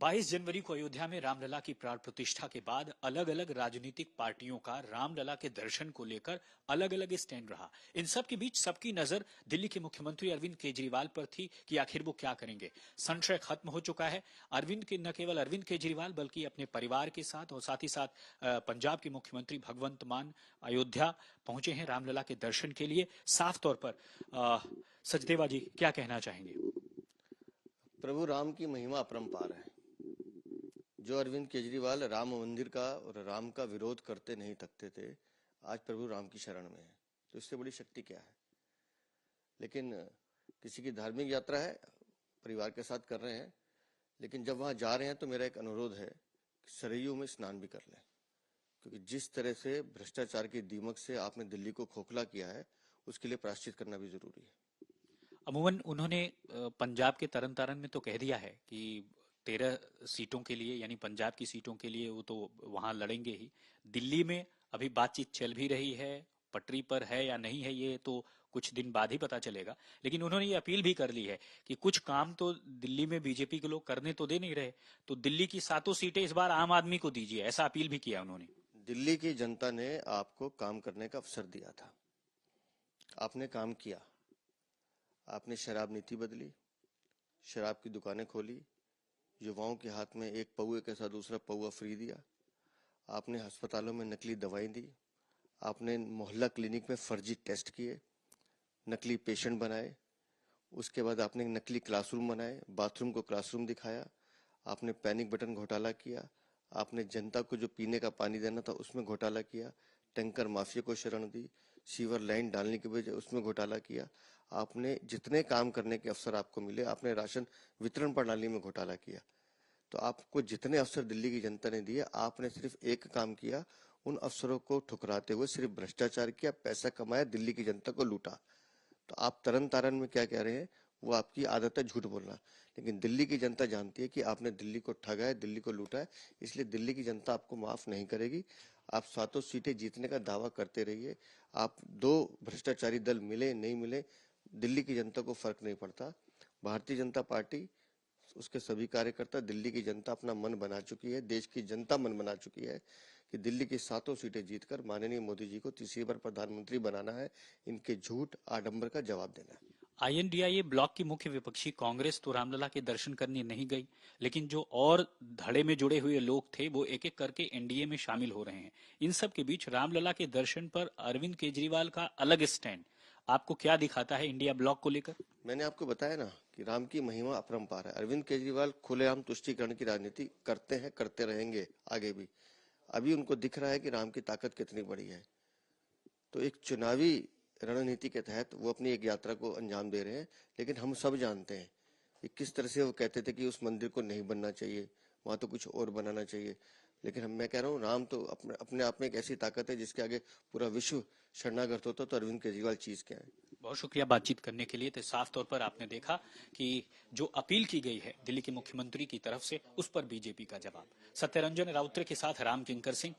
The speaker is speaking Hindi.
22 जनवरी को अयोध्या में रामलला की प्राण प्रतिष्ठा के बाद अलग अलग राजनीतिक पार्टियों का रामलला के दर्शन को लेकर अलग अलग स्टैंड रहा। इन सब के बीच सबकी नजर दिल्ली के मुख्यमंत्री अरविंद केजरीवाल पर थी कि आखिर वो क्या करेंगे। संशय खत्म हो चुका है। न केवल अरविंद केजरीवाल बल्कि अपने परिवार के साथ और साथ ही साथ पंजाब के मुख्यमंत्री भगवंत मान अयोध्या पहुंचे हैं रामलला के दर्शन के लिए। साफ तौर पर सचदेवा जी क्या कहना चाहेंगे? प्रभु राम की महिमा अपरंपार है। जो अरविंद केजरीवाल राम मंदिर का और राम का विरोध करते नहीं थकते थे, आज प्रभु राम की शरण में है। तो इससे बड़ी शक्ति क्या है? लेकिन किसी की धार्मिक यात्रा है, परिवार के साथ कर रहे हैं, लेकिन जब वहां जा रहे हैं तो मेरा एक अनुरोध है कि सरयू में स्नान भी कर लें, क्योंकि जिस तरह से भ्रष्टाचार की दीमक से आपने दिल्ली को खोखला किया है, उसके लिए प्रायश्चित करना भी जरूरी है। अमूमन उन्होंने पंजाब के तरन तारण में तो कह दिया है कि 13 सीटों के लिए यानी पंजाब की सीटों के लिए वो तो वहां लड़ेंगे ही। दिल्ली में अभी बातचीत चल भी रही है, पटरी पर है या नहीं है ये तो कुछ दिन बाद ही पता चलेगा। लेकिन उन्होंने ये अपील भी कर ली है कि कुछ काम तो दिल्ली में बीजेपी के लोग करने तो दे नहीं रहे, तो दिल्ली की 7 सीटें इस बार आम आदमी को दीजिए, ऐसा अपील भी किया उन्होंने। दिल्ली की जनता ने आपको काम करने का अवसर दिया था, आपने काम किया। आपने शराब नीति बदली, शराब की दुकानें खोली, युवाओं के हाथ में एक पौए के साथ दूसरा पौआ फ्री दिया। आपने अस्पतालों में नकली दवाई दी, आपने मोहल्ला क्लिनिक में फर्जी टेस्ट किए, नकली पेशेंट बनाए। उसके बाद आपने नकली क्लासरूम बनाए, बाथरूम को क्लासरूम दिखाया। आपने पैनिक बटन घोटाला किया। आपने जनता को जो पीने का पानी देना था उसमें घोटाला किया। टैंकर माफिया को शरण दी, सीवर लाइन डालने के बजाय उसमें घोटाला किया। आपने जितने काम करने के अवसर आपको मिले, आपने राशन वितरण प्रणाली में घोटाला किया। तो आपको जितने अवसर दिल्ली की जनता ने दिए, आपने सिर्फ एक काम किया, उन अवसरों को ठुकराते हुए सिर्फ भ्रष्टाचार किया, पैसा कमाया, दिल्ली की जनता को लूटा। तो आप तरन तारन में क्या कह रहे हैं, वो आपकी आदत है झूठ बोलना। लेकिन दिल्ली की जनता जानती है कि आपने दिल्ली को ठगा है, दिल्ली को लूटा है, इसलिए दिल्ली की जनता आपको माफ नहीं करेगी। आप 7 सीटें जीतने का दावा करते रहिए। आप 2 भ्रष्टाचारी दल मिले नहीं मिले, दिल्ली की जनता को फर्क नहीं पड़ता। भारतीय जनता पार्टी, उसके सभी कार्यकर्ता, दिल्ली की जनता अपना मन बना चुकी है, देश की जनता मन बना चुकी है कि दिल्ली की 7 सीटें जीतकर माननीय मोदी जी को तीसरी बार प्रधानमंत्री बनाना है। इनके झूठ आडंबर का जवाब देना है। आईएनडीआईए ब्लॉक की मुख्य विपक्षी कांग्रेस तो रामलला के दर्शन करने नहीं गई, लेकिन जो और धड़े में जुड़े हुए लोग थे वो एक एक करके एनडीए में शामिल हो रहे हैं। इन सब के बीच रामलला के दर्शन पर अरविंद केजरीवाल का अलग स्टैंड आपको क्या दिखाता है इंडिया ब्लॉक को लेकर? मैंने आपको बताया ना कि राम की महिमा अपरंपार है। अरविंद केजरीवाल खुलेआम तुष्टीकरण की राजनीति करते हैं, करते रहेंगे आगे भी। अभी उनको दिख रहा है कि राम की ताकत कितनी बड़ी है। तो एक चुनावी रणनीति के तहत वो अपनी एक यात्रा को अंजाम दे रहे हैं, लेकिन हम सब जानते हैं कि किस तरह से वो कहते थे कि उस मंदिर को नहीं बनना चाहिए, वहां तो कुछ और बनाना चाहिए। लेकिन मैं कह रहा हूँ, राम तो अपने आप में एक ऐसी ताकत है जिसके आगे पूरा विश्व शरणागत होता, तो अरविंद केजरीवाल चीज क्या है। बहुत शुक्रिया बातचीत करने के लिए। तो साफ तौर पर आपने देखा कि जो अपील की गई है दिल्ली के मुख्यमंत्री की तरफ से, उस पर बीजेपी का जवाब। सत्यरंजन राउतरे के साथ राम किंकर सिंह।